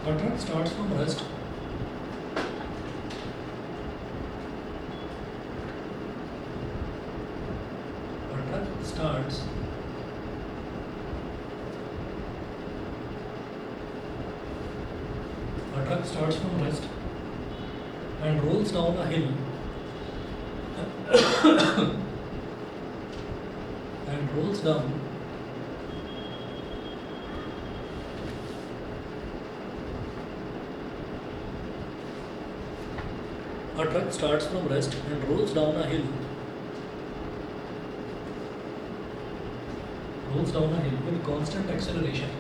A truck starts from rest starts from rest and rolls down a hill and rolls down a truck starts from rest and rolls down a hill with constant acceleration.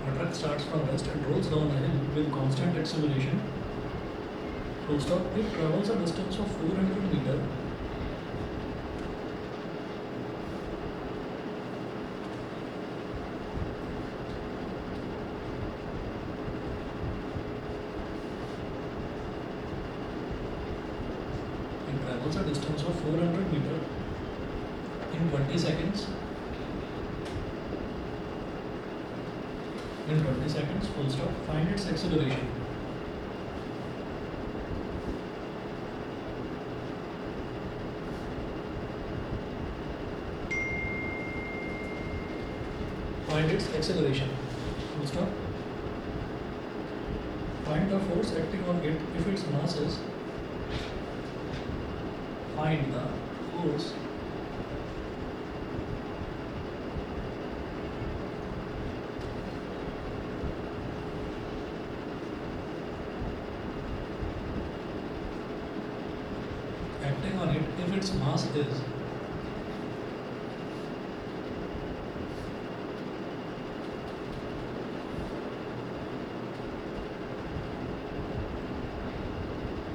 A truck starts from rest and rolls down a hill with constant acceleration. Full stop. It travels a distance of 400 meters. Travels a distance of 400 meters in 20 seconds. In 20 seconds, full stop. Find its acceleration. Find its acceleration. Full stop. Find the force acting on it if its mass is. Find the force acting on it if its mass is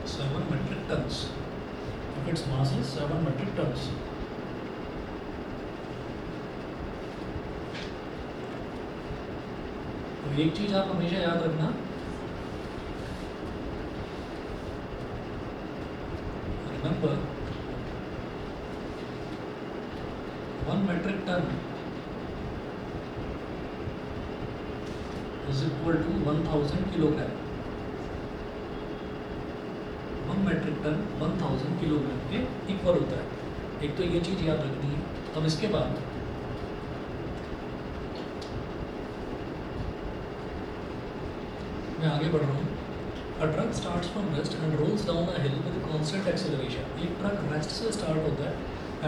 7 metric tons. If its mass is 7 metric tons. तो एक चीज आप हमेशा याद रखना, remember 1 metric ton is equal to 1000 kilogram. 1 metric ton 1000 kilogram के equal होता है. एक तो ये चीज याद रखनी है. अब इसके बाद मैं आगे बढ़ रहा हूँ. A truck starts from rest and rolls down a hill with constant acceleration. एक ट्रक रेस्ट से स्टार्ट होता है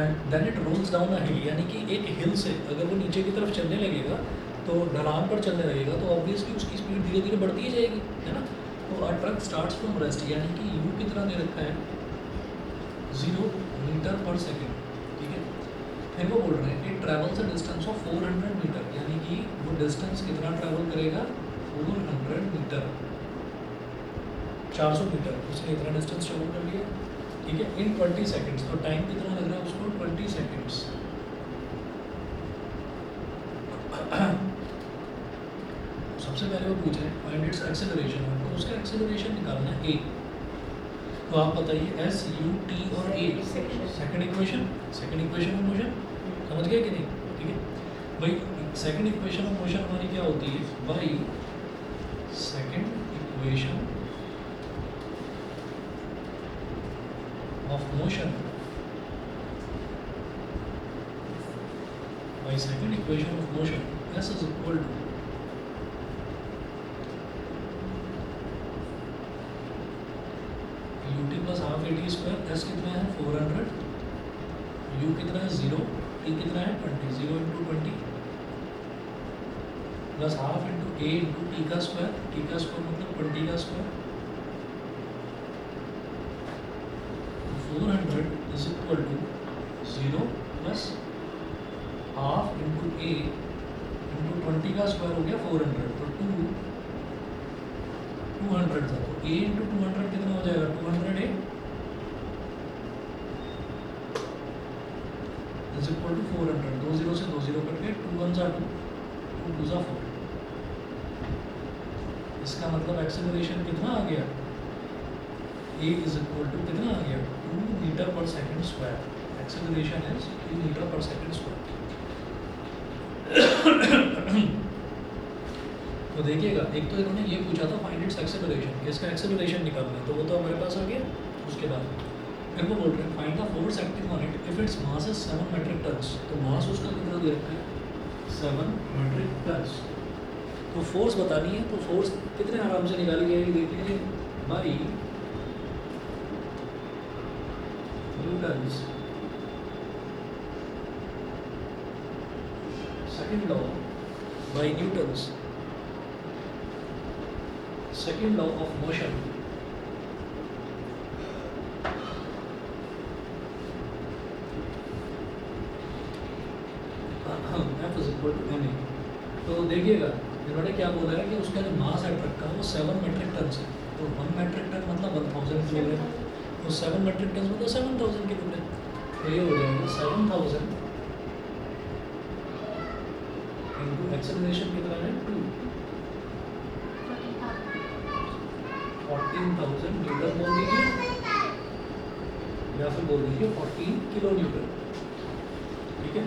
and then it rolls down a hill, यानी कि एक हिल से अगर वो नीचे की तरफ चलने लगेगा तो ढलान पर चलने लगेगा तो ऑब्वियसली उसकी स्पीड धीरे धीरे बढ़ती ही जाएगी, है ना. तो a truck starts from rest यानी कि u कितना दे रखा है 0 मीटर पर सेकेंड. ठीक है. फिर वो बोल रहे हैं it travels a distance of 400 metre, यानी कि वो डिस्टेंस कितना ट्रैवल करेगा 400 मीटर, 400 मीटर. उसने इतना डिस्टेंस ट्रैवल कर लिया. ठीक है. इन 20 सेकेंड्स. तो टाइम कितना लग रहा है उसको 20 सेकेंड्स. सबसे पहले वो पूछ रहे हैं फाइंड इट्स एक्सेलरेशन, तो उसका एक्सेलरेशन निकालना है a. तो आप बताइए s u t और a second equation of motion समझ गए कि नहीं. ठीक है भाई. सेकंड इक्वेशन ऑफ मोशन हमारी क्या होती है भाई, second equation of motion s is equal to ut plus half A T square. S कितना है 400, u कितना है 0, t कितना है 20, 0 into 20 plus half into a into t का स्क्वायर मतलब 20 का square. 400 is equal to 0 plus half into a into 20 का स्क्वायर हो गया 400. तो 200 था. तो ए इंटू 200 कितना हो जाएगा 200 ए इज इक्वल टू 400. 2 0 से 2 0 कट गए. 2 1 जा 2, 2 2 जा 4. इसका मतलब एक्सेलरेशन कितना आ गया ए इज इक्वल टू कितना आ गया 2 metre per second square, acceleration is 2 metre per second square. तो देखिएगा, एक तो इन्होंने ये पूछा था फाइंड इट्स एक्सेलरेशन, किसका एक्सेलरेशन निकालना है, तो वो तो हमारे पास आ गया। उसके बाद मेरे को बोल रहे हैं find the force acting on it if its mass is 7 metric tonnes, तो मास उसका कितना दे रखा है 7 मेट्रिक टन्स। तो फोर्स बतानी है, तो फोर्स कितने आराम से निकाली जाएगी देख लीजिए, by Newton's second law, by Newton's second law of motion. F is equal to ma। तो देखिएगा इन्होंने क्या बोला है कि उसका जो मास है ट्रक का वो 7 मेट्रिक टन है, तो 1 मेट्रिक टन मतलब 1000 किलोग्राम, तो 7 मेट्रिक टन मतलब 7000 किलोग्राम, तो ये हो जाएगा 7000 इंटू एक्सेलरेशन कितना है 2, 14,000 न्यूटन बोल दीजिए, या फिर बोल दीजिए 14 किलो न्यूटन, ठीक है।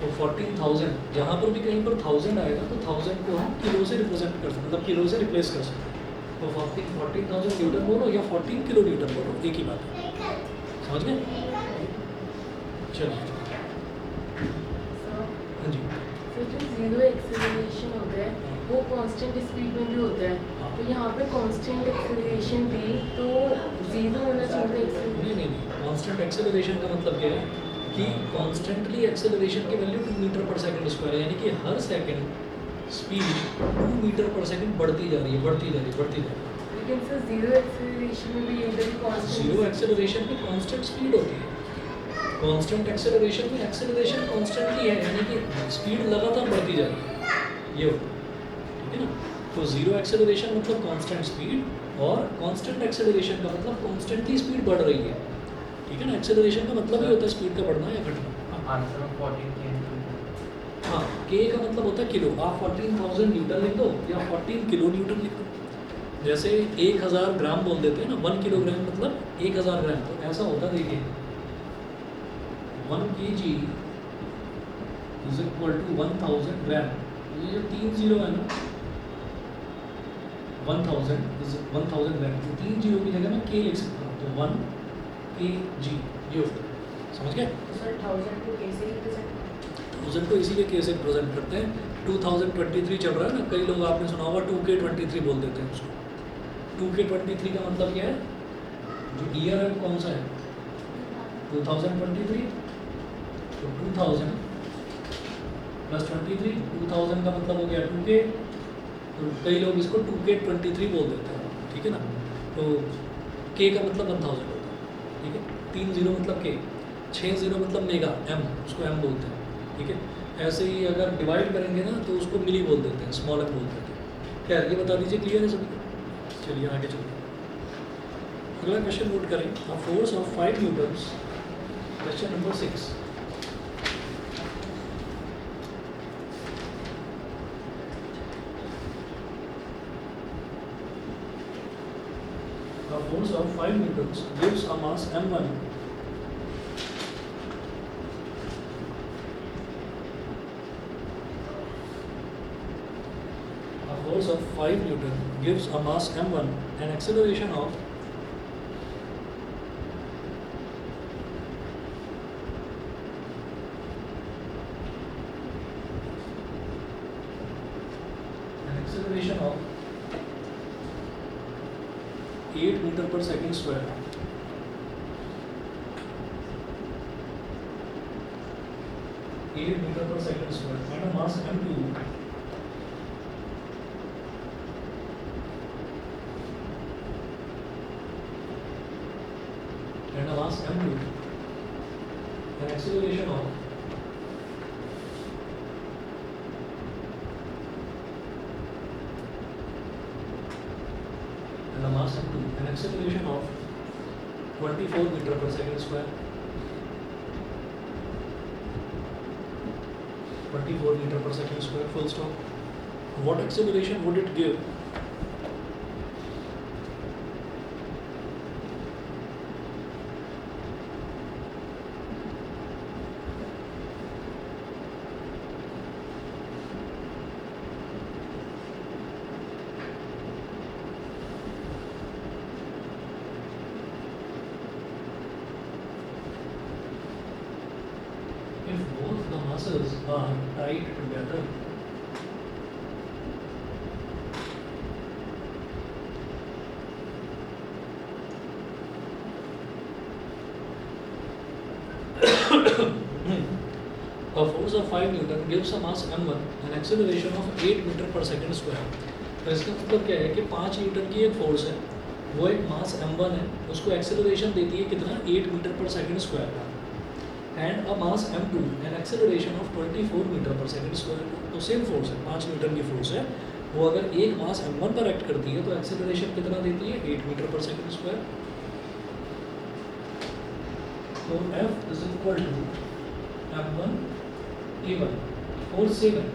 तो 14,000 जहाँ पर भी कहीं पर 1000 आएगा तो 1000 को हम किलो से रिप्रेजेंट कर सकते, मतलब किलो से रिप्लेस कर सकते हैं। तो 14,000 न्यूटन बोलो या 14 किलो न्यूटन बोलो, एक ही बात है, समझ गए। चलिए हाँ जी, तो जो जीरो एक्सेलरेशन होता है वो कांस्टेंट स्पीड में भी होता है, तो यहाँ पे कांस्टेंट एक्सेलरेशन भी तो जीरो होना चाहिए एक्सेलरेशन। नहीं, कांस्टेंट एक्सेलरेशन का मतलब क्या है कि कॉन्स्टेंटली एक्सेलरेशन की value 2 metre per second square है, यानी कि हर second speed 2 metre per second बढ़ती जा रही है, बढ़ती जा रही है। लेकिन सर जीरो एक्सेलरेशन में भी एकदम कांस्टेंट, जीरो एक्सेलरेशन में कांस्टेंट स्पीड होती है, कांस्टेंट एक्सेलरेशन में एक्सेलरेशन कांस्टेंटली है, यानी कि स्पीड लगातार बढ़ती जा रही है, ये होता है, ठीक है ना। तो जीरो एक्सेलरेशन मतलब कांस्टेंट स्पीड, और कांस्टेंट एक्सेलरेशन का मतलब कांस्टेंटली स्पीड बढ़ रही है, ठीक है ना। एक्सेलरेशन का मतलब ही होता है स्पीड का बढ़ना या घटना। आंसर में 14 के, हाँ, के का मतलब होता है किलो, आप 14,000 न्यूटन लिख दो या 14 किलो न्यूटन लिख दो। जैसे 1000 ग्राम बोल देते हैं ना, 1 किलोग्राम मतलब 1000 ग्राम, तो ऐसा होता देखिए 1 kg इज इक्वल टू 1000 ग्राम, ये जो 3 जीरो है ना 1000 ग्राम, तो 3 जीरो की जगह मैं के लिख सकता हूँ, तो 1 kg ये होता है, समझ गए। सर 1000 को कैसे रिप्रेजेंट, 1000 को इसीलिए के से रिप्रेजेंट करते हैं। 2023 चल रहा है ना, कई लोग आपने सुना होगा 2K23 बोल देते हैं उसको। 2K23 का मतलब क्या है, जो ईयर है वो कौन सा है 2023, तो 2000 प्लस 23, 2000 का मतलब हो गया 2K, तो कई लोग इसको 2K23 बोल देते हैं, ठीक है ना। तो K का मतलब 1000 होता है, ठीक है। 3 जीरो मतलब K, 6 जीरो मतलब मेगा, M उसको M बोलते हैं, ठीक है। ऐसे ही अगर डिवाइड करेंगे ना तो उसको मिली बोल देते हैं, स्मॉल m बोल देते हैं। क्या ये बता दीजिए, क्लियर है सभी को। चलिए आगे चलिए, अगला क्वेश्चन नोट करें, a force of 5 Newton's, question number 6। A force of 5 newtons gives a mass m1 force of 5 Newton gives a mass m1 an acceleration of acceleration of 8 meter per second square. meter per second square and a mass m2 and a mass m2 an acceleration of and a mass m2 an acceleration of 24 meter per second square. 24 meter per second square, full stop. What acceleration would it give? masses are tied together. A force of 5 Newton gives a mass m1 an acceleration of 8 metre per second square. तो इसका मतलब क्या है कि 5 Newton की एक force है, वो एक मास m1 है, उसको एक्सेलरेशन देती है कितना 8 मीटर पर सेकंड स्क्वायर का. And a mass m2 an acceleration of 24 metre per second square का. तो सेम फोर्स है, 5 न्यूटन की फोर्स है, वो अगर एक मास m1 पर एक्ट करती है तो एक्सेलरेशन कितना देती है 8 मीटर पर सेकंड स्क्वायर. तो F is equal to m1 a1 force same है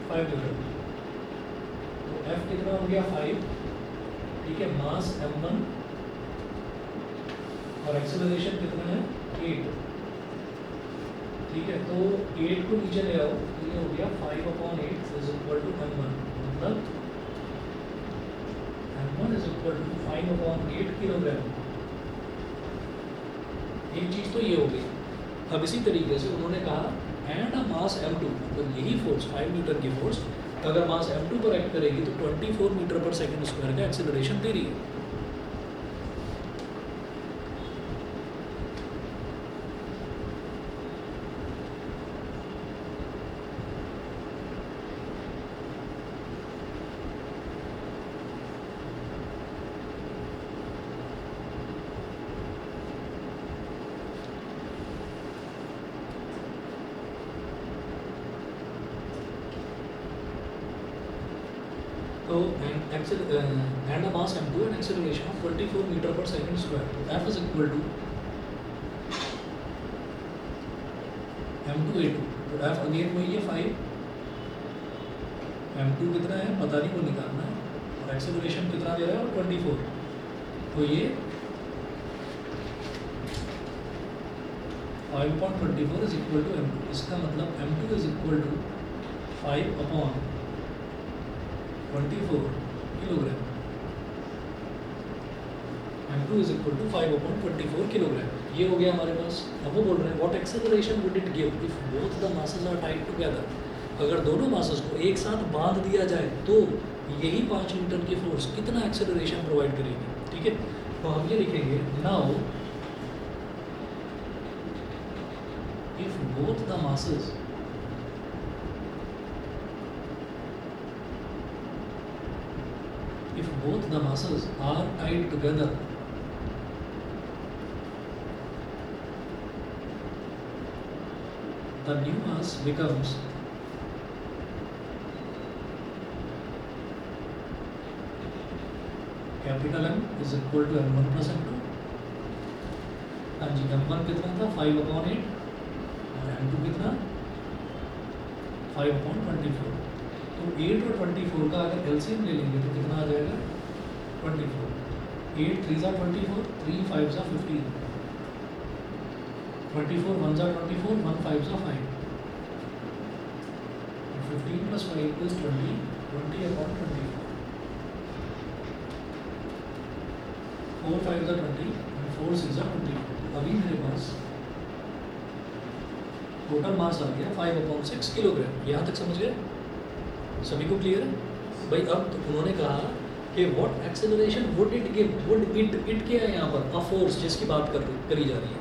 5 न्यूटन. तो F कितना हो गया 5, ठीक है, मास m1 और एक्सेलरेशन कितना है 8, ठीक है. तो 8 को नीचे ले आओ तो ये हो गया 5/8 इज इक्वल टू m1, मतलब m1 is equal to 5/8 kilogram. एक चीज़ तो ये हो गई. अब इसी तरीके से उन्होंने कहा एंड अ मास m2, तो यही फोर्स 5 न्यूटन की फोर्स अगर मास m2 पर एक्ट करेगी तो 24 मीटर पर सेकंड स्क्वायर का एक्सेलरेशन दे रही है. तो and a mass m2 and acceleration of 24 metre per second square. तो F is equal to m2 a2. तो F अगेन वही है 5, m2 कितना है पता नहीं, वो निकालना है, और एक्सेलरेशन कितना दे रहा है 24. तो ये 5/24 इज इक्वल टू m2. इसका मतलब m2 is equal to 5/24 kilogram. m2 is equal to 5/24 kilogram. ये हो गया हमारे पास. अब वो बोल रहे हैं what acceleration would it give if both the masses are tied together. अगर दोनों मासेस को एक साथ बांध दिया जाए तो यही 5 न्यूटन की फोर्स कितना एक्सेलरेशन प्रोवाइड करेगी. ठीक है, तो हम ये लिखेंगे now if both the masses if both the masses are tied together, the new mass becomes capital M is equal to m1 plus m2. हाँ जी, m1 कितना था 5/8 और m2 कितना 5/24. तो 8 और 24 का अगर एलसीएम ले लेंगे तो कितना आ जाएगा 24. 8 3 are 24, 3 5 are 15, 24 1 are 24, 1 5 are 5, 15 plus 5 is 20, 20/24. 4 5 are 20 and 4 6 are 24. अभी मेरे पास टोटल मास आ गया 5/6 किलोग्राम. यहाँ तक समझ गए? सभी को क्लियर है भाई? अब तो उन्होंने कहा कि what acceleration would it give. Would it क्या है यहाँ पर? अ फोर्स जिसकी बात करी जा रही है.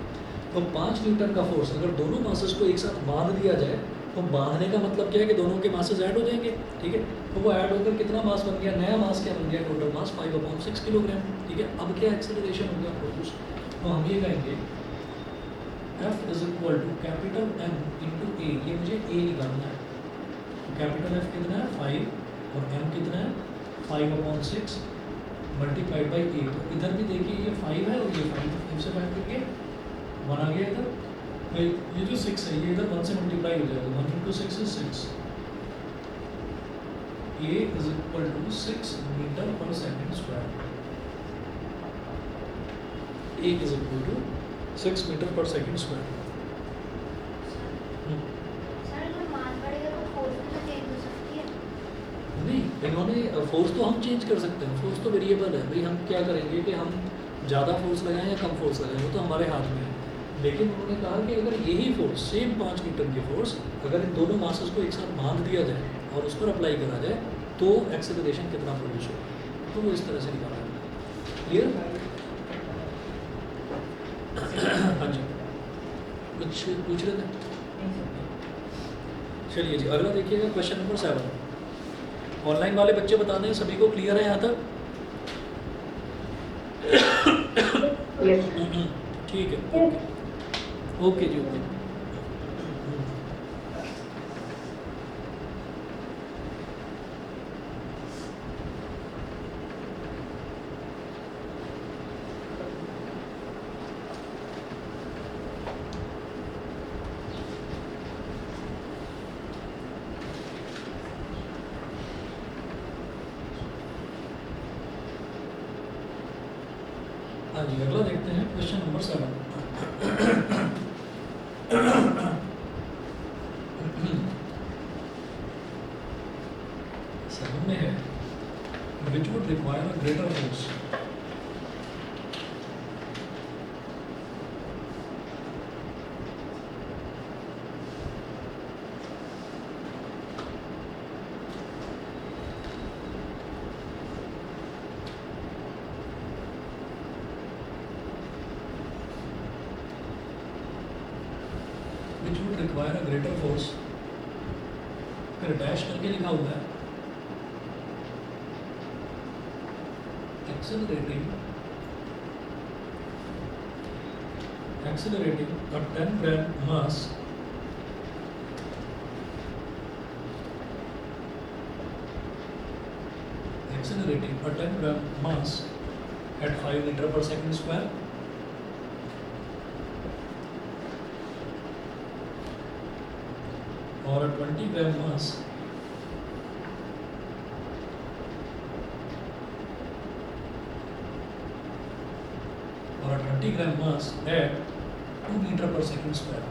तो 5 न्यूटन का फोर्स अगर दोनों मासेस को एक साथ बांध दिया जाए तो बांधने का मतलब क्या है कि दोनों के मासेस ऐड हो जाएंगे. ठीक है, तो वो ऐड होकर कितना मास बन गया, नया मास क्या बन गया, टोटल मास 5/6 किलोग्राम. ठीक है, अब क्या एक्सेलरेशन हो गया फोर्स. तो हम ये कहेंगे F is equal to capital M into a. ये मुझे ए निकालना है. कैपिटल F कितना है 5 और M कितना है 5/6 मल्टीप्लाइड बाई ए. तो इधर भी देखिए ये 5 है और ये 5, तो से बात करके 1 आ गया इधर. भाई ये जो 6 है ये इधर 1 से मल्टीप्लाई हो जाएगा. 1 into 6 is 6. A is equal to 6 metre per second square. A is equal to 6 metre per second square. नहीं, इन्होंने फोर्स तो हम चेंज कर सकते हैं. फोर्स तो वेरिएबल है भाई. हम क्या करेंगे कि हम ज़्यादा फोर्स लगाएं या कम फोर्स लगाएं, वो तो हमारे हाथ में है. लेकिन उन्होंने कहा कि अगर यही फोर्स सेम 5 न्यूटन की फोर्स अगर इन दोनों मासेस को एक साथ बांध दिया जाए और उस पर अप्लाई करा जाए तो एक्सेलरेशन कितना प्रोड्यूस होगा, तो वो इस तरह से निकाला है। क्लियर? हाँ जी, कुछ पूछ रहे थे? चलिए जी, अगला देखिएगा क्वेश्चन नंबर 7। ऑनलाइन वाले बच्चे बता दें सभी को क्लियर है यहाँ तक? ठीक है, ओके जी, ओके। हाँ जी, अगला देखते हैं क्वेश्चन नंबर 7। 7 में है which would require a greater force. which would require a greater force, फिर डैश करके लिखा हुआ है accelerating a 10 gram mass at 5 meter per second square or a 20 gram mass at 2 meter per second square.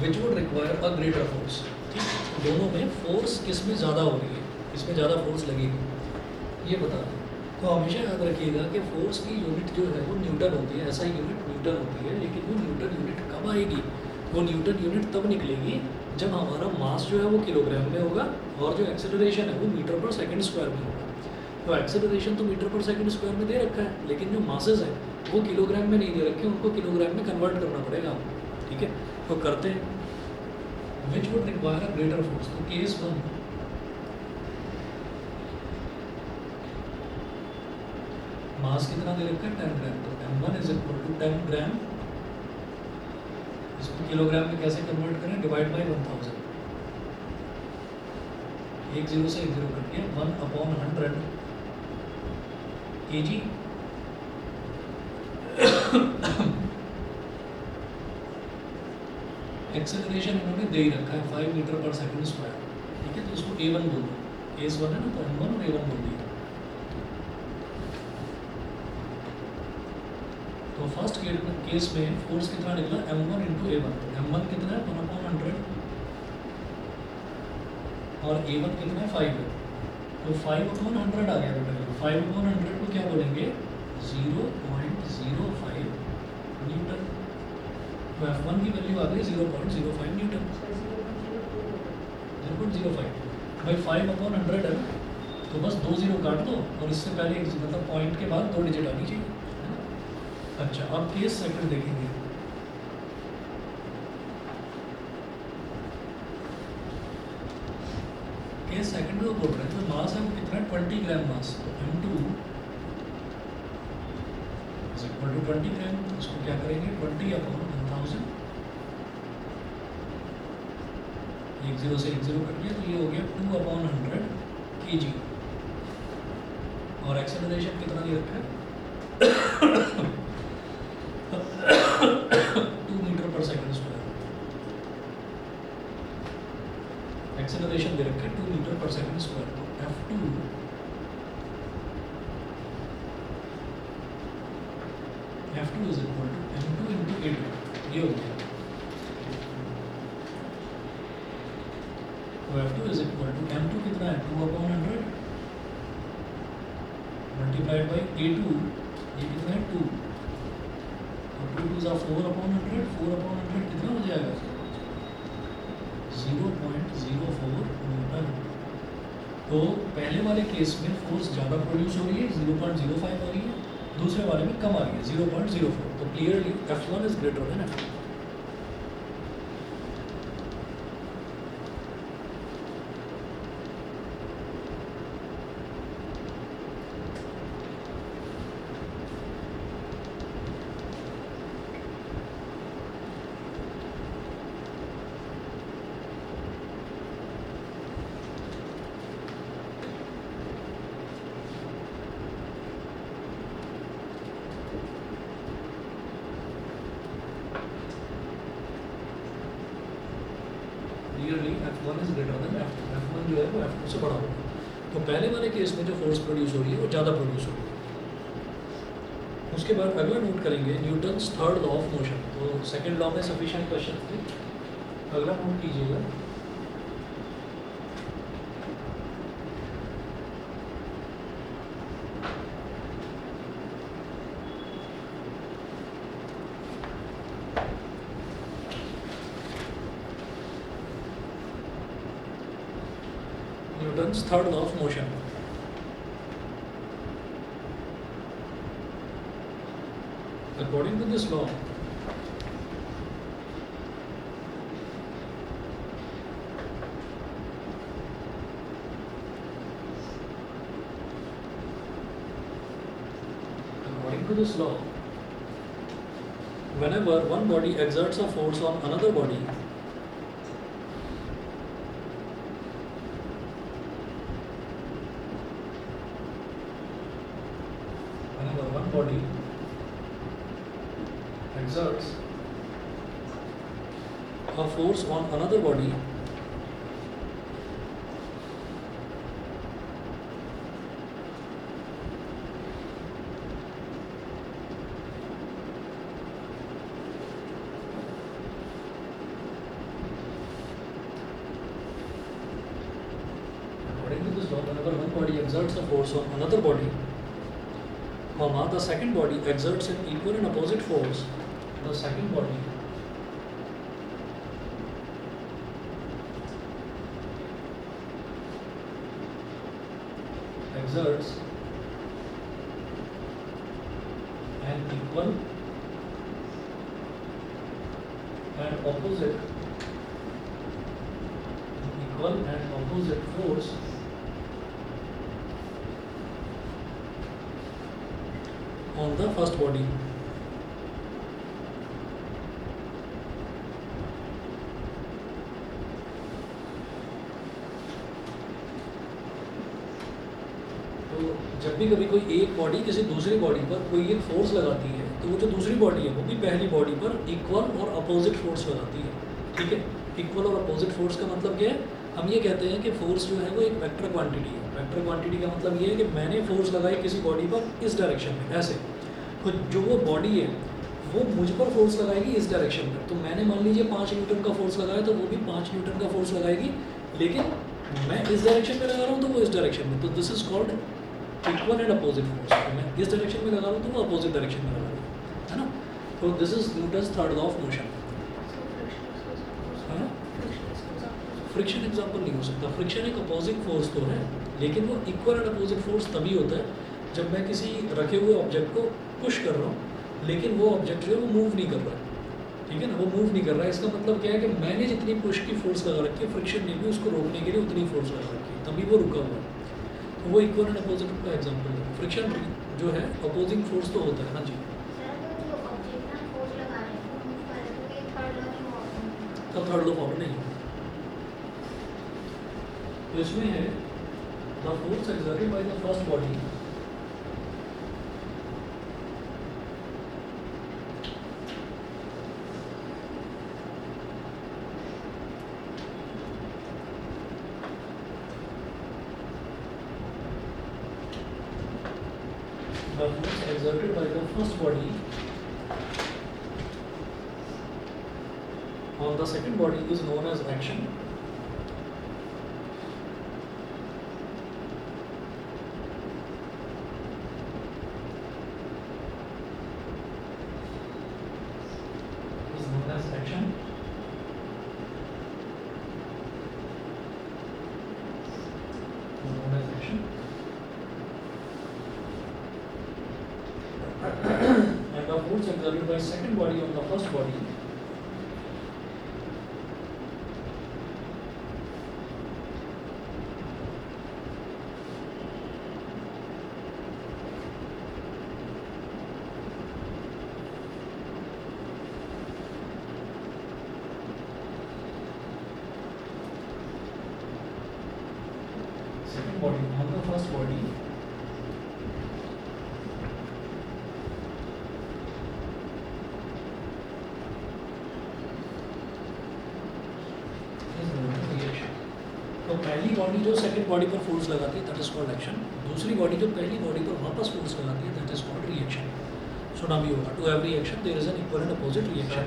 Which would require a greater force. ठीक, दोनों में force किस में ज़्यादा हो रही है, इसमें ज़्यादा फोर्स लगेगी, ये बता दें। तो हमेशा याद रखिएगा कि फोर्स की यूनिट जो है वो न्यूटन होती है, ऐसा यूनिट न्यूटन होती है, लेकिन वो न्यूटन यूनिट कब आएगी? वो न्यूटन यूनिट तब निकलेगी जब हमारा मास जो है वो किलोग्राम में होगा और जो एक्सेलरेशन है वो मीटर पर सेकंड स्क्वायर में होगा। तो एक्सेलरेशन तो मीटर पर सेकंड स्क्वायर में दे रखा है, लेकिन जो मासेस हैं वो किलोग्राम में नहीं दे रखे, उनको किलोग्राम में कन्वर्ट करना पड़ेगा आपको। ठीक है, तो करते हैं। Which would require a greater force, तो केस 1 मास कितना दे रखा है 10 ग्राम, तो m1 इज इक्वल टू 10 ग्राम, इसको किलोग्राम में कैसे कन्वर्ट करें, डिवाइड बाय 1000, एक जीरो से एक जीरो कट गया, 1/100 kg। एक्सेलरेशन इन्होंने दे ही रखा है 5 मीटर पर सेकंड स्क्वायर। ठीक है, तो इसको a1 बोल दो, केस 1 है ना, तो m1 और a1 बोल दिया। तो फर्स्ट केस में फोर्स कितना निकला, m1 इंटू a1। m1 कितना है 1/100 और a1 कितना है 5 है, तो 5/100 आ गया टोटल। 5/100 को क्या बोलेंगे, 0.05 न्यूटन। तो F1 की वैल्यू आ गई 0.05 न्यूटन, 0.05 भाई 5/100 है, तो बस 2 जीरो काट दो और इससे पहले मतलब पॉइंट के बाद 2 डिजिट आनी चाहिए, है ना। अच्छा, अब केस सेकंड देखेंगे। केस सेकंड में बोल रहे हैं तो मास है वो कितना है 20 ग्राम मास, तो m2 इज इक्वल टू 20 ग्राम। इसको क्या करेंगे 20/1000, एक जीरो से एक जीरो कट गया, तो ये हो गया 2/100 kg। और एक्सेलरेशन कितना दे रखा है 2 metre per second square. Acceleration दे रखा है 2 मीटर पर सेकंड स्क्वायर, तो F2 is equal to m2 into a2, ये हो गया। तो F2 is equal to M2 कितना है 2/100 मल्टीप्लाइड बाई A2 ये कितना है 2 और 2 2 4/100 4/100 कितना हो जाएगा 0.04 न्यूटन। तो पहले वाले केस में फोर्स ज़्यादा प्रोड्यूस हो रही है 0.05 हो रही है, दूसरे वाले में कम आ रही है 0.04। तो clearly F1 is greater than F2। Clearly F1 is greater than F2। F1 जो है वो F2 से बड़ा होगा। तो पहले वाले केस में जो फोर्स प्रोड्यूस हो रही है वो ज़्यादा प्रोड्यूस हो रही है। उसके बाद अगला नोट करेंगे Newton's third law of motion. तो सेकंड लॉ में सफिशिएंट क्वेश्चन थे, अगला नोट कीजिएगा। Newton's third law of motion. According to this law, whenever one body exerts a force on another body, body exerts a force on another body, according to this law, whenever one body exerts a force on another body, the second body exerts an equal and opposite force, the second body exerts an equal and opposite force on the first body. तो जब भी कभी कोई एक body किसी दूसरी body पर कोई एक फोर्स लगाती है तो वो जो दूसरी बॉडी है वो भी पहली बॉडी पर इक्वल और अपोजिट फोर्स लगाती है। ठीक है, इक्वल और अपोजिट फोर्स का मतलब क्या है? हम ये कहते हैं कि फोर्स जो है वो एक वेक्टर क्वांटिटी है। वेक्टर क्वांटिटी का मतलब ये है कि मैंने फोर्स लगाई किसी बॉडी पर इस डायरेक्शन में ऐसे, तो जो वो बॉडी है वो मुझ पर फोर्स लगाएगी इस डायरेक्शन में। तो मैंने मान लीजिए 5 न्यूटन का फोर्स लगाया तो वो भी 5 न्यूटन का फोर्स लगाएगी, लेकिन मैं इस डायरेक्शन में लगा रहा हूँ तो वो इस डायरेक्शन में। तो this is called equal and opposite force. तो मैं इस डायरेक्शन में लगा रहा हूँ तो वो अपोजिट डायरेक्शन में लगा रहा हूँ, है ना। तो this is Newton's third law of motion. Friction example नहीं हो सकता। फ्रिक्शन एक अपोजिट फोर्स तो है, लेकिन वो इक्वल एंड अपोजिट फोर्स तभी होता है जब मैं किसी रखे हुए ऑब्जेक्ट को पुश कर रहा हूँ, लेकिन वो ऑब्जेक्ट जो है वो मूव नहीं कर रहा है। ठीक है ना, वो मूव नहीं कर रहा है। इसका मतलब क्या है कि मैंने जितनी पुश की फोर्स लगा रखी है, फ्रिक्शन ने भी उसको रोकने के लिए उतनी फोर्स लगा रखी है, तभी वो रुका हुआ है। तो वो इक्वल एंड अपोजिट का एग्जाम्पल है। फ्रिक्शन जो है अपोजिंग फोर्स तो होता है। हाँ जी, तब थर्ड लॉ फॉलो नहीं। तो इसमें है the force exerted by the first body exerted by the first body on the second body is known as action, by second body on the first body. Second body on the first body. तो पहली body जो second body पर force लगाती है that is called action, दूसरी body जो पहली body पर वापस फोर्स लगाती है that is called reaction. So now भी होगा to every action there is an equal and opposite reaction.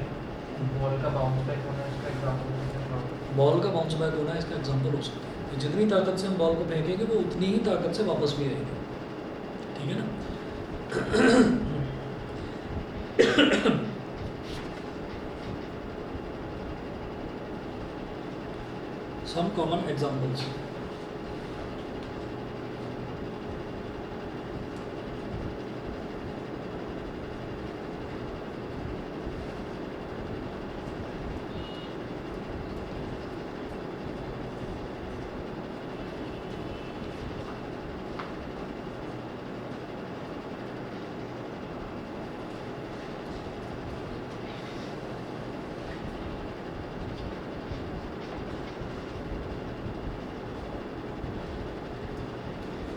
Ball का बाउंस बैक होना इसका एग्जांपल. बॉल का बाउंस बैक होना इसका एग्जांपल हो सकता है कि जितनी ताकत से हम बॉल को फेंकेंगे वो उतनी ही ताकत से वापस भी आएगी. ठीक है ना. Some common examples.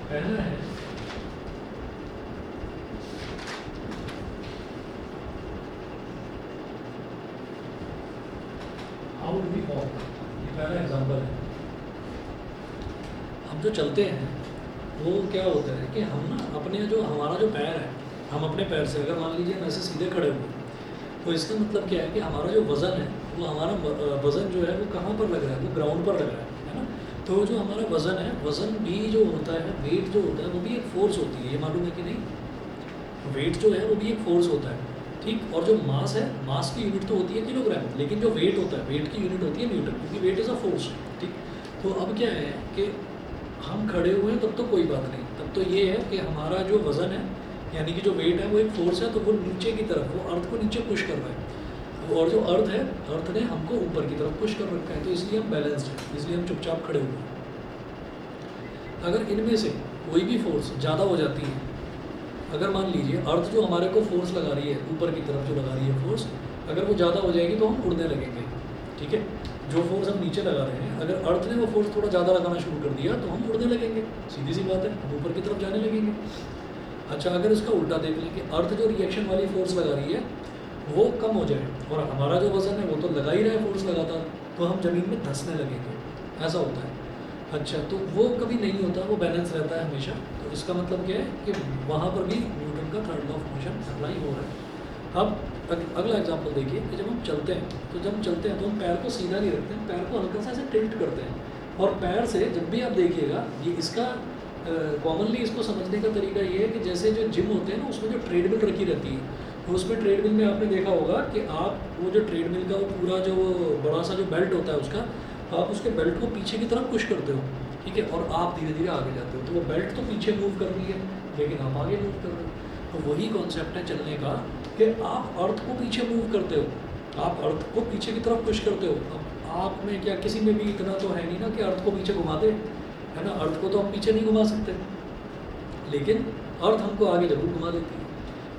पहला है हाउ डू वी वॉक. ये पहला एग्जांपल है. हम जो चलते हैं वो क्या होता है कि हम ना अपने जो हमारा जो पैर है, हम अपने पैर से अगर मान लीजिए हम ऐसे सीधे खड़े हुए तो इसका मतलब क्या है कि हमारा जो वज़न है वो हमारा वज़न जो है वो कहाँ पर लग रहा है, वो ग्राउंड पर लग रहा है ना. तो जो हमारा वज़न है, वज़न भी जो होता है, वेट जो होता है वो भी एक फोर्स होती है. ये मालूम है कि नहीं. वेट जो है वो भी एक फोर्स होता है. ठीक. और जो मास है, मास की यूनिट तो होती है किलोग्राम, लेकिन जो वेट होता है, वेट की यूनिट होती है न्यूटन, क्योंकि वेट इज़ अ फोर्स. ठीक. तो अब क्या है कि हम खड़े हुए हैं तब तो कोई बात नहीं, तब तो ये है कि हमारा जो वज़न है यानी कि जो वेट है वो एक फोर्स है, तो वो नीचे की तरफ, वो अर्थ को नीचे पुश कर रहा है. और जो अर्थ है, अर्थ ने हमको ऊपर की तरफ पुश कर रखा है, तो इसलिए हम बैलेंस्ड हैं, इसलिए हम चुपचाप खड़े हुए हैं. अगर इनमें से कोई भी फोर्स ज़्यादा हो जाती है, अगर मान लीजिए अर्थ जो हमारे को फोर्स लगा रही है, ऊपर की तरफ जो लगा रही है फोर्स, अगर वो ज़्यादा हो जाएगी तो हम उड़ने लगेंगे. ठीक है. जो फोर्स हम नीचे लगा रहे हैं, अगर अर्थ ने वो फोर्स थोड़ा ज़्यादा लगाना शुरू कर दिया तो हम उड़ने लगेंगे. सीधी सी बात है, हम ऊपर की तरफ जाने लगेंगे. अच्छा, अगर इसका उल्टा देख लें कि अर्थ जो रिएक्शन वाली फोर्स लगा रही है वो कम हो जाए और हमारा जो वज़न है वो तो लगा ही रहा है फोर्स लगातार, तो हम ज़मीन में धंसने लगेंगे. ऐसा होता है. अच्छा, तो वो कभी नहीं होता, वो बैलेंस रहता है हमेशा. तो इसका मतलब क्या है कि वहाँ पर भी न्यूटन का third law of motion apply हो रहा है. अब अगला एग्जांपल देखिए कि जब हम चलते हैं, तो जब हम चलते हैं तो हम पैर को सीधा नहीं रखते हैं, पैर को हल्का सा ऐसे टिल्ट करते हैं. और पैर से जब भी आप देखिएगा, ये इसका कॉमनली इसको समझने का तरीका ये है कि जैसे जो जिम होते हैं ना, उसमें जो ट्रेडमिल रखी रहती है, तो उसमें ट्रेडमिल में आपने देखा होगा कि आप वो जो ट्रेडमिल का वो पूरा जो बड़ा सा जो बेल्ट होता है उसका, आप उसके बेल्ट को पीछे की तरफ पुश करते हो. ठीक है. और आप धीरे धीरे आगे जाते हो, तो वो बेल्ट तो पीछे मूव कर रही है लेकिन आप आगे मूव कर रहे हो. तो वही कॉन्सेप्ट है चलने का कि आप अर्थ को पीछे मूव करते हो, आप अर्थ को पीछे की तरफ पुश करते हो. अब आप में क्या, किसी में भी इतना तो है नहीं ना कि अर्थ को पीछे घुमा दे, है ना. अर्थ को तो हम पीछे नहीं घुमा सकते, लेकिन अर्थ हमको आगे जरूर घुमा देती है.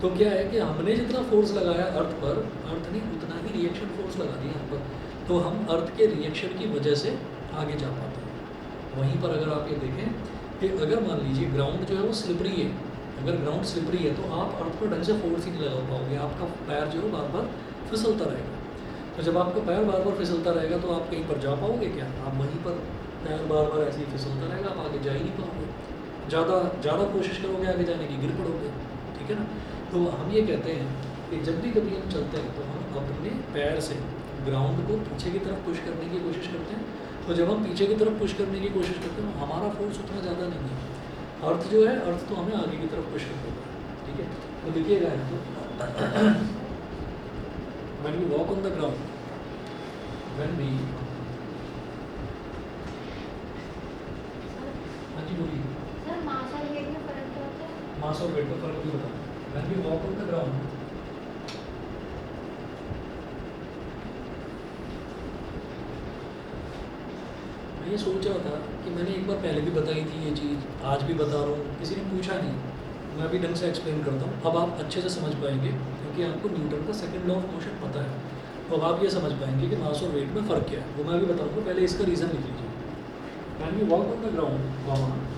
तो क्या है कि हमने जितना फोर्स लगाया अर्थ पर, अर्थ ने उतना ही रिएक्शन फोर्स लगा दिया हम पर, तो हम अर्थ के रिएक्शन की वजह से आगे जा पाते हैं. वहीं पर अगर आप ये देखें कि अगर मान लीजिए ग्राउंड जो है वो स्लिपरी है, अगर ग्राउंड स्लिपरी है तो आप अर्थ पर ढंग से फोर्स ही नहीं लगा पाओगे, आपका पैर जो है बार बार फिसलता रहेगा. तो जब आपका पैर बार बार फिसलता रहेगा तो आप कहीं पर जा पाओगे क्या? आप वहीं पर पैर बार बार ऐसे ही फिसलता रहेगा, आप आगे जा ही नहीं पाओगे. ज़्यादा कोशिश करोगे आगे जाने की, गिर पड़ोगे. ठीक है ना. तो हम ये कहते हैं कि जब भी कभी हम चलते हैं तो हम अपने पैर से ग्राउंड को पीछे की तरफ पुश करने की कोशिश करते हैं. तो जब हम पीछे की तरफ पुश करने की कोशिश करते हैं, हमारा फोर्स उतना ज़्यादा नहीं है. अर्थ जो है, अर्थ तो हमें आगे की तरफ पुश करता है. ठीक है. तो देखिएगा तो when we walk on the ground, when we, हाँ जी बोलिए. सर मास और वेट में फर्क क्या होता है? मास और वेट का फर्क भी बताओ. when we walk on the ground, मैं ये सोच रहा था कि मैंने एक बार पहले भी बताई थी ये चीज़, आज भी बता रहा हूँ, किसी ने पूछा नहीं। मैं अभी ढंग से एक्सप्लेन करता हूँ, अब आप अच्छे से समझ पाएंगे क्योंकि आपको न्यूटन का सेकंड लॉ ऑफ मोशन पता है। तो अब आप ये समझ पाएंगे कि मास और वेट में फ़र्क क्या है, वो मैं अभी बताऊँगा। पहले इसका रीज़न लिख लीजिए। When we walk on the ground,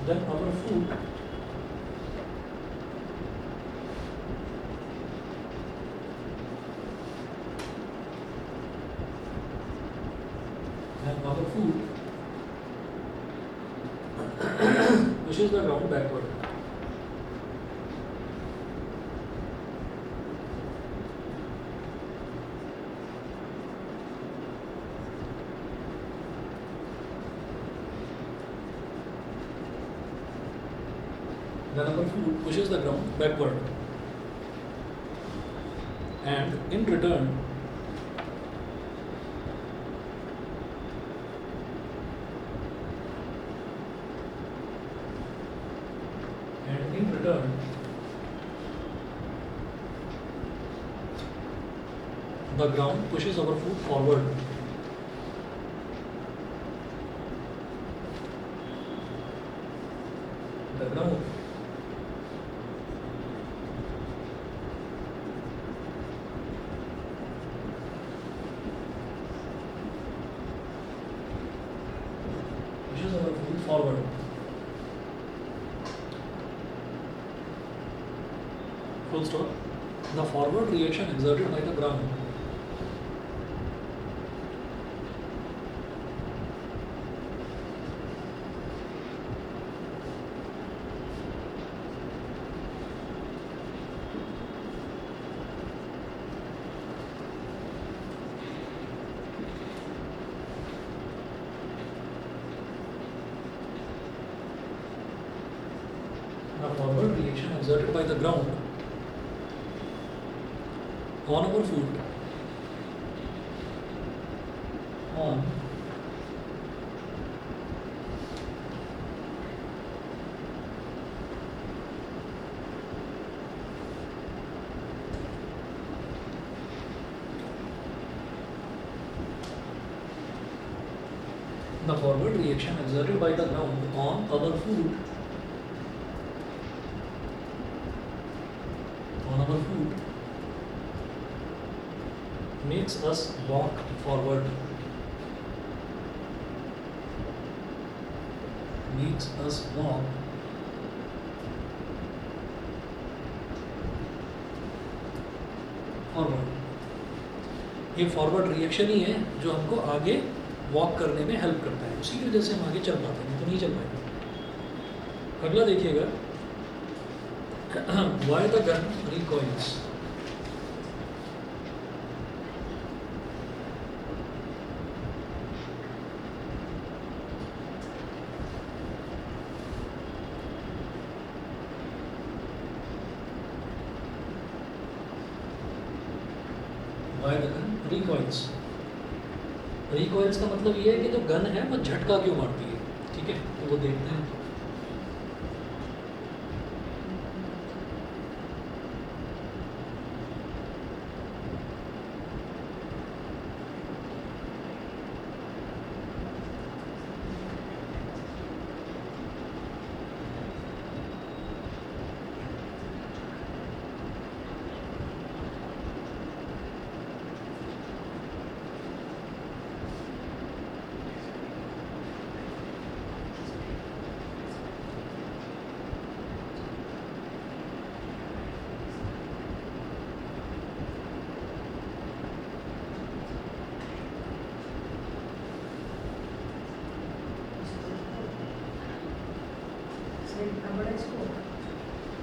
then our foot pushes the ground backward. Then our foot pushes the ground backward. And in return, the ground pushes our foot forward. The ground pushes our foot forward. Full stop. The forward reaction exerted by the ground exerted by the ground on our foot on the forward reaction exerted by the ground on our foot makes us walk forward. Makes us walk forward. ये forward reaction ही है जो हमको आगे walk करने में help करता है, उसी की वजह से हम आगे चल पाते हैं, तो नहीं चल पाएंगे। अगला देखिएगा, why the gun recoils. Why the gun recoils. रिकॉइल्स का मतलब ये है कि जो गन है वो झटका क्यों मारती है, ठीक है, तो वो देखते हैं।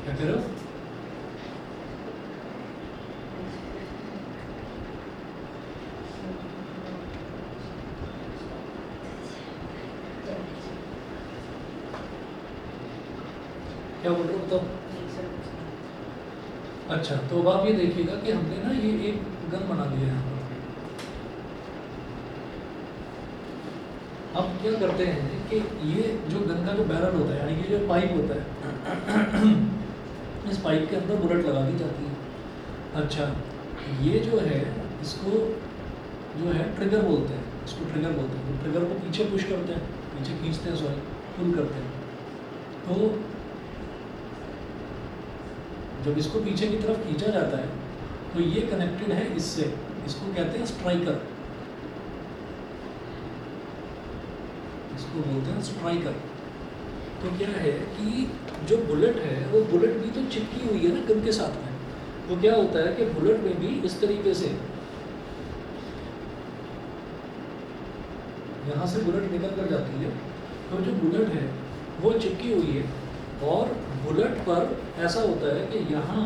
क्या कह रहे हो? क्या बोल रहे हो बताओ? अच्छा, तो अब आप ये देखिएगा कि हमने ना ये एक गन बना दिया है। अब क्या करते हैं कि ये जो गन का जो बैरल होता है, यानी कि जो पाइप होता है, इस पाइप के अंदर बुलेट लगा दी जाती है। अच्छा, ये जो है इसको जो है ट्रिगर बोलते हैं, इसको ट्रिगर बोलते हैं। तो ट्रिगर को पीछे पुश करते हैं, पीछे खींचते हैं, सॉरी पुल करते हैं। तो जब इसको पीछे की तरफ खींचा जाता है तो ये कनेक्टेड है इससे, इसको कहते हैं स्ट्राइकर, इसको बोलते हैं स्ट्राइकर। तो क्या है कि जो बुलेट है वो बुलेट भी तो चिपकी हुई है ना गन के साथ में, तो क्या होता है कि बुलेट में भी इस तरीके से यहाँ से बुलेट निकल कर जाती है, तो जो बुलेट है वो चिपकी हुई है, और बुलेट पर ऐसा होता है कि यहाँ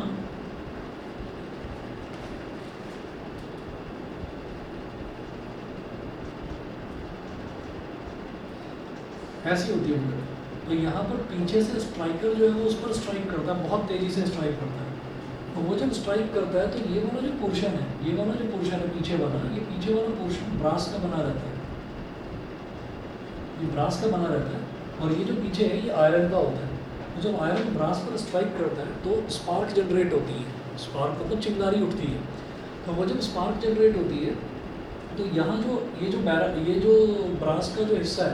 ऐसी होती है बुलेट, तो यहाँ पर पीछे से स्ट्राइकर जो है वो उस पर स्ट्राइक करता है, बहुत तेज़ी से स्ट्राइक करता है। तो वो जब स्ट्राइक करता है तो ये वाला जो पोर्शन है, ये वाला जो पोर्शन है पीछे वाला, ये पीछे वाला पोर्शन ब्रास का बना रहता है, ये ब्रास का बना रहता है, और ये जो पीछे है ये आयरन का होता है। तो जब आयरन ब्रास पर स्ट्राइक करता है तो स्पार्क जनरेट होती है, स्पार्क मतलब चिंगारी उठती है। तो वो जब स्पार्क जनरेट होती है तो यहाँ जो ये जो ब्रास का जो हिस्सा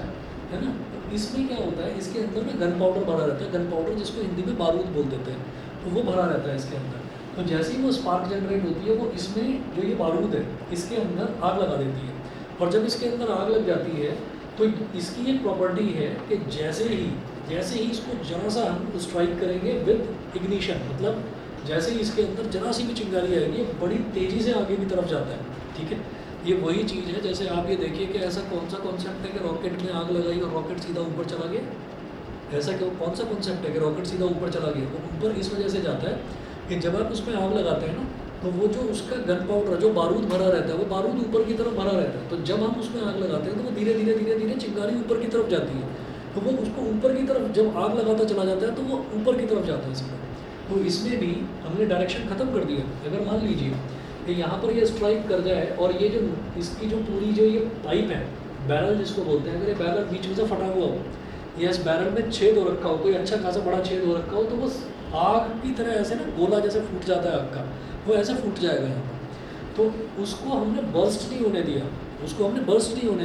है ना, तो इसमें क्या होता है, इसके अंदर में गन पाउडर भरा रहता है, गन पाउडर जिसको हिंदी में बारूद बोल देते हैं, तो वो भरा रहता है इसके अंदर। तो जैसे ही वो स्पार्क जनरेट होती है वो इसमें जो ये बारूद है इसके अंदर आग लगा देती है, और जब इसके अंदर आग लग जाती है तो इसकी एक प्रॉपर्टी है कि जैसे ही इसको जरा सा हम स्ट्राइक करेंगे विद इग्निशन, मतलब जैसे ही इसके अंदर जरा सी भी चिंगारी आएगी बड़ी तेज़ी से आगे की तरफ जाता है। ठीक है, ये वही चीज़ है, जैसे आप ये देखिए कि ऐसा कौन सा कॉन्सेप्ट है कि रॉकेट में आग लगाई और रॉकेट सीधा ऊपर चला गया, ऐसा क्यों, कौन सा कॉन्सेप्ट है कि रॉकेट सीधा ऊपर चला गया? वो ऊपर इस वजह से जाता है कि जब आप उसमें आग लगाते हैं ना, तो वो जो उसका गन पाउडर जो बारूद भरा रहता है वो बारूद ऊपर की तरफ भरा रहता है, तो जब हम उसमें आग लगाते हैं तो वो धीरे धीरे चिंगारी ऊपर की तरफ जाती है, तो वो उसको ऊपर की तरफ जब आग लगाता चला जाता है तो वो ऊपर की तरफ जाता है सीधा। तो इसमें भी हमने डायरेक्शन ख़त्म कर दिया। अगर मान लीजिए कि यहाँ पर ये स्ट्राइक कर जाए और ये जो इसकी जो पूरी जो ये पाइप है, बैरल जिसको बोलते हैं, अगर ये बैरल बीच में से फटा हुआ हो या इस बैरल में छेद हो रखा हो, कोई अच्छा खासा बड़ा छेद हो रखा हो, तो वो आग की तरह ऐसे ना गोला जैसे फूट जाता है आग का, वो ऐसे फूट जाएगा यहाँ पर। तो उसको हमने बर्स्ट नहीं होने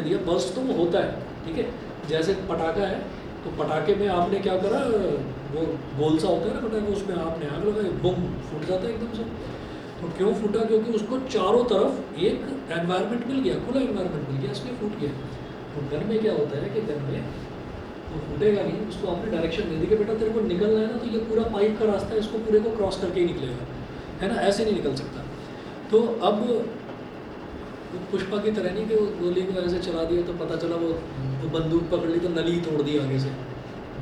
दिया, बर्स्ट तो वो होता है, ठीक है। जैसे पटाखा है तो पटाखे में आपने क्या करा, वो गोल सा होता है ना पटाखा, उसमें आपने आग लगाई, बम फूट जाता है एकदम से। तो क्यों फूटा? क्योंकि उसको चारों तरफ एक एनवायरनमेंट मिल गया, खुला एनवायरनमेंट मिल गया, इसलिए फूट गया। तो गन में क्या होता है कि गन में तो फूटेगा नहीं, उसको आपने डायरेक्शन दे दी कि बेटा तेरे को निकलना है ना, तो ये पूरा पाइप का रास्ता है, इसको पूरे को क्रॉस करके ही निकलेगा, है ना, ऐसे नहीं निकल सकता। तो अब पुष्पा की तरह नहीं कि वो गोली को ऐसे चला दिया तो पता चला वो बंदूक पकड़ ली तो नली तोड़ दी आगे से।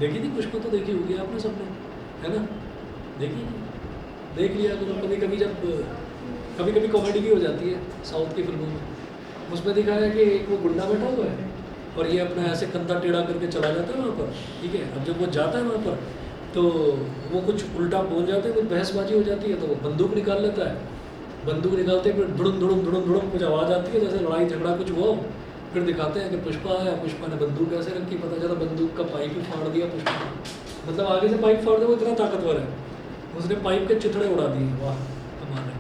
देखी थी पुष्पा? तो देखी होगी आपने सबने, है ना, देखी नहीं, देख लिया करो कभी कभी, जब कभी कभी कॉमेडी भी हो जाती है साउथ की फिल्मों में, उसमें दिखाया है कि एक वो गुंडा बैठा हुआ है और ये अपना ऐसे कंधा टेढ़ा करके चला जाता है वहाँ पर, ठीक है। अब जब वो जाता है वहाँ पर तो वो कुछ उल्टा बोल जाते हैं, कुछ बहसबाजी हो जाती है, तो वो बंदूक निकाल लेता है, बंदूक निकालते फिर धुड़ुम कुछ आवाज़ आती है, जैसे लड़ाई झगड़ा कुछ हुआ, फिर दिखाते हैं कि पुष्पा आया, पुष्पा ने बंदूक ऐसे रखी, पता चला बंदूक का पाइप ही फाड़ दिया पुष्पा ने, मतलब आगे से पाइप फाड़ दिया, वो इतना ताकतवर है, उसने पाइप के चिथड़े उड़ा दिए। वाह कमाल है।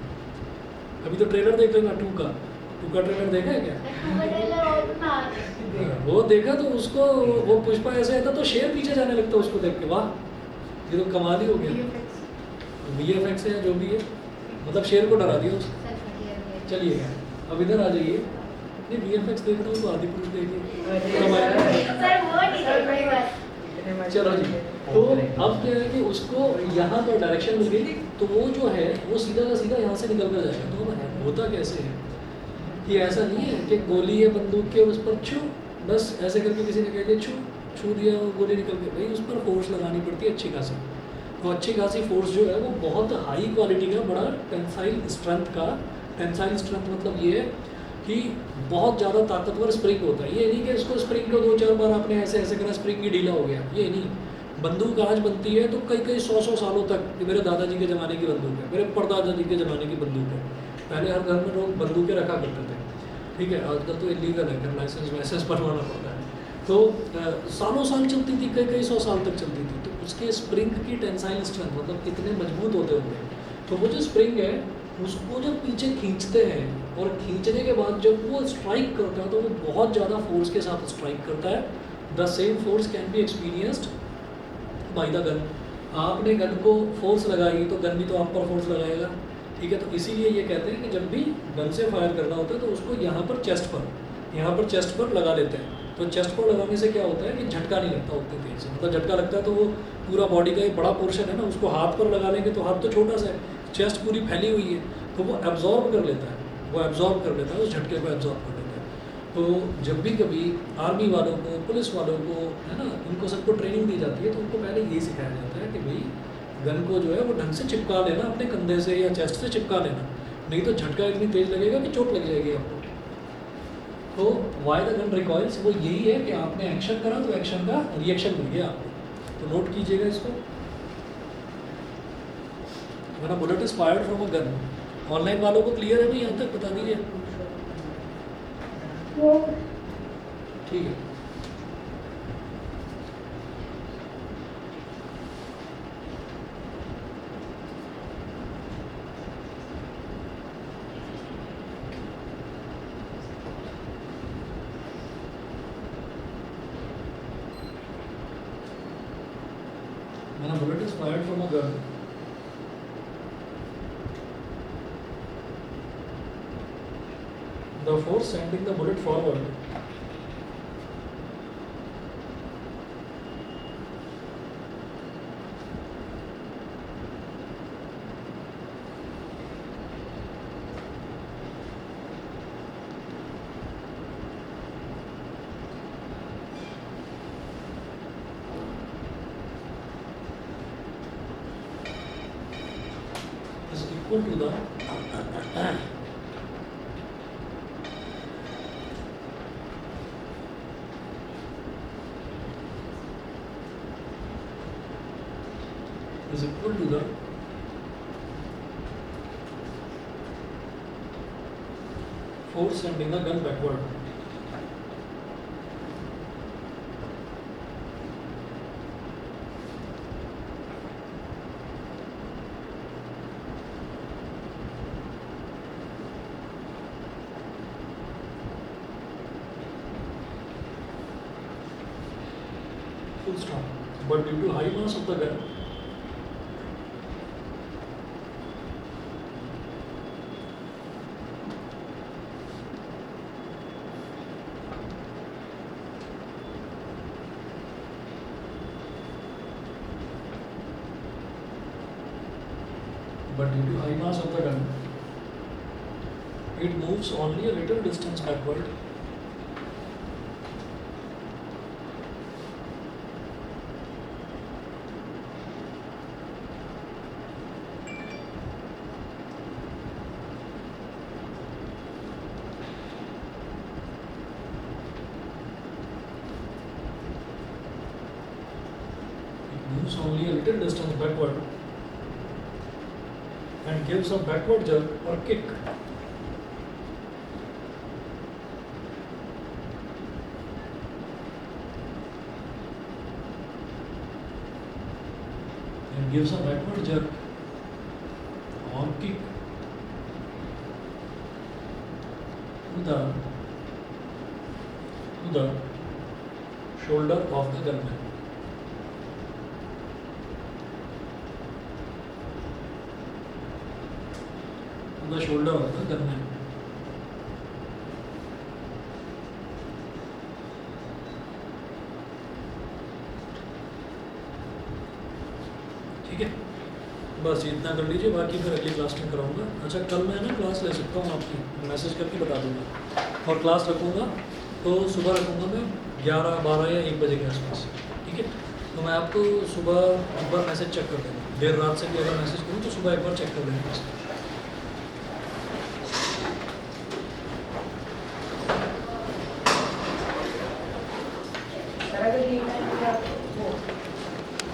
अभी तो ट्रेलर देख लेना टू का ट्रेलर देखा है क्या? वो देखा तो उसको वो पुष्पा ऐसे आता तो शेर पीछे जाने लगता उसको देख के, वाह ये तो कमाल ही हो गया। VFX है जो भी है, मतलब शेर को डरा दिया उसने। चलिए अब इधर आ जाइए, नहीं VFX देख रहा हूँ तो आदिपुरुष देखिए। चलो जी, तो अब क्या है कि उसको यहाँ पर डायरेक्शन मिल गई, तो वो जो है वो सीधा का सीधा यहाँ से निकल कर जाएगा। तो अब होता कैसे है कि ऐसा नहीं है कि गोली है बंदूक के, उस पर छू बस ऐसे करके किसी ने कह दिया छू दिया वो गोली निकल गई, भाई उस पर फोर्स लगानी पड़ती है अच्छी खासी। तो अच्छी खासी फोर्स जो है वो बहुत हाई क्वालिटी का, बड़ा टेंसाइल स्ट्रेंथ का, टेंसाइल स्ट्रेंथ मतलब ये है कि बहुत ज़्यादा ताकतवर स्प्रिंग होता है। ये नहीं कि इसको स्प्रिंग को 2-4 बार आपने ऐसे ऐसे करा स्प्रिंग ही ढीला हो गया, ये नहीं। बंदूक आज बनती है तो कई 100 सालों तक, मेरे दादाजी के ज़माने की बंदूक है, मेरे परदादा जी के ज़माने की बंदूक है। पहले हर घर में लोग बंदूकें रखा करते थे, ठीक है। आजकल तो इलीगल है, फिर लाइसेंस बनवाना पड़ता है। तो सालों साल चलती थी, कई 100 साल तक चलती थी। तो उसके स्प्रिंग की टेंसाइल स्ट्रेंथ मतलब कितने मजबूत होते होंगे। तो वो जो स्प्रिंग है उसको जब पीछे खींचते हैं और खींचने के बाद जब वो स्ट्राइक करता है तो वो बहुत ज़्यादा फोर्स के साथ स्ट्राइक करता है the same force can be experienced by the gun. आपने गन को फोर्स लगाई तो गन भी तो आप पर फोर्स लगाएगा, ठीक है। तो इसीलिए ये कहते हैं कि जब भी गन से फायर करना होता है तो उसको यहाँ पर चेस्ट पर लगा लेते हैं। तो चेस्ट पर लगाने से क्या होता है कि झटका नहीं लगता उतनी तेज से, मतलब झटका लगता है तो वो पूरा बॉडी का एक बड़ा पोर्शन है ना, उसको हाथ पर लगा लेंगे तो हाथ तो छोटा सा है, चेस्ट पूरी फैली हुई है, तो वो एब्जॉर्ब कर लेता है, उस झटके को एब्जॉर्ब कर लेता है। तो जब भी कभी आर्मी वालों को, पुलिस वालों को, है ना, इनको सबको ट्रेनिंग दी जाती है तो उनको पहले ये सिखाया जाता है कि भाई गन को जो है वो ढंग से चिपका लेना अपने कंधे से या चेस्ट से चिपका लेना, नहीं तो झटका इतनी तेज लगेगा कि चोट लग जाएगी आपको। तो वाई द गन रिकॉइल्स, वो यही है कि आपने एक्शन करा तो एक्शन का रिएक्शन मिल गया आपको। तो नोट कीजिएगा इसको। When a bullet is fired from a gun, online वालों को क्लियर है भाई, यहाँ तक बता दीजिए। ठीक है। When a bullet is fired from a gun, the force sending the bullet forward is equal to the force sending the gun backward. Full stop. But due to high mass of the gun, it moves only a little distance backward. Moves only a little distance backward and gives a backward jerk or kick. And gives a backward jerk or kick to the shoulder of the gunman. The shoulder of the gunman. ठीक है, बस इतना कर लीजिए, बाकी फिर अगली class में कराऊंगा। अच्छा, कल मैं ना क्लास ले सकता हूँ आपकी, मैसेज करके बता दूंगा, और क्लास रखूँगा तो सुबह रखूँगा मैं 11, 12 या 1 बजे के आसपास, ठीक है। तो मैं आपको सुबह एक बार मैसेज चेक कर देंगे, देर रात से भी अगर मैसेज करूँ तो सुबह एक बार चेक कर देंगे।